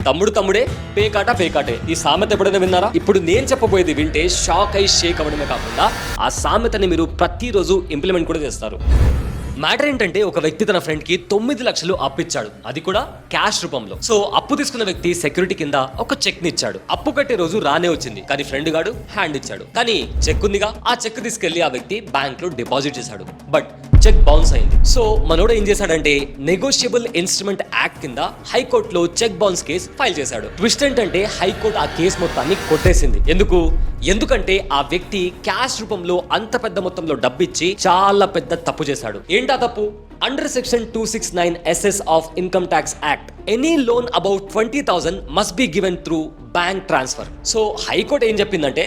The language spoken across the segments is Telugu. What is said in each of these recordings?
తమ్ముడే పేకాటే ఈ సామెత ఎప్పుడైనా విన్నారా? ఇప్పుడు నేను చెప్పబోయేది వింటే షాక్ అయి షేక్ అవ్వడమే కాకుండా ఆ సామెతని మీరు ప్రతిరోజు ఇంప్లిమెంట్ కూడా చేస్తారు. మ్యాటర్ ఏంటంటే, ఒక వ్యక్తి తన ఫ్రెండ్ కి 9 లక్షలు అప్పిచ్చాడు, అది కూడా క్యాష్ రూపంలో. సో అప్పు తీసుకున్న వ్యక్తి సెక్యూరిటీ కింద ఒక చెక్ ని ఇచ్చాడు. అప్పు కట్టే రోజు రానే వచ్చింది, కానీ ఫ్రెండ్ గాడు హ్యాండ్ ఇచ్చాడు. కానీ చెక్ ఉందిగా, ఆ చెక్ తీసుకెళ్లి ఆ వ్యక్తి బ్యాంక్ లో డిపాజిట్ చేశాడు. బట్ చెక్ బౌన్స్ అయింది. సో మనోడు ఏం చేశాడంటే, నెగోషియబుల్ ఇన్స్ట్రుమెంట్ యాక్ట్ కింద హైకోర్టులో చెక్ బౌన్స్ కేసు ఫైల్ చేశాడు. ట్విస్ట్ ఏంటంటే, హైకోర్టు ఆ కేసు మొత్తాన్ని కొట్టేసింది. ఎందుకంటే ఆ వ్యక్తి క్యాష్ రూపంలో అంత పెద్ద మొత్తంలో డబ్బిచ్చి చాలా పెద్ద తప్పు చేశాడు. ఏంటా తప్పు? Under section 269 SS of Income Tax Act, any loan about 20,000 must be given through bank transfer. So high court ఏం చెప్పిందంటే,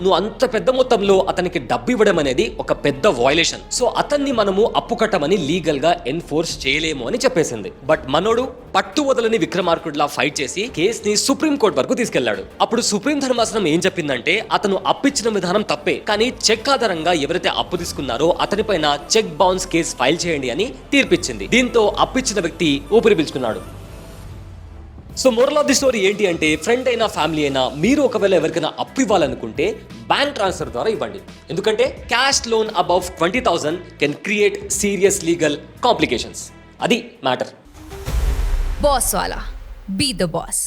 నువ్వు అంత పెద్ద మొత్తంలో అతనికి డబ్బు ఇవ్వడం అనేది ఒక పెద్ద వయలేషన్. సో అతన్ని మనము అప్పు కట్టమని లీగల్ గా ఎన్ఫోర్స్ చేయలేము అని చెప్పేసింది. బట్ మనోడు పట్టు వదలని విక్రమార్కుడిలా ఫైట్ చేసి కేసుని సుప్రీం కోర్టు వరకు తీసుకెళ్లాడు. అప్పుడు సుప్రీం ధర్మాసనం ఏం చెప్పిందంటే, అతను అప్పిచ్చిన విధానం తప్పే, కానీ చెక్ ఆధారంగా ఎవరైతే అప్పు తీసుకున్నారో అతనిపైన చెక్ బౌన్స్ కేసు ఫైల్ చేయండి అని తీర్పిచ్చింది. దీంతో అప్పిచ్చిన వ్యక్తి ఊపిరి పీల్చుకున్నాడు. So moral of the story ఏంటి అంటే, ఫ్రెండ్ అయినా ఫ్యామిలీ అయినా మీరు ఒకవేళ ఎవరికైనా అప్పు ఇవ్వాలనుకుంటే బ్యాంక్ ట్రాన్స్ఫర్ ద్వారా ఇవ్వండి. ఎందుకంటే cash loan above 20,000 can create serious legal complications. అది మ్యాటర్. బాస్ వాలా, బీ ద బాస్.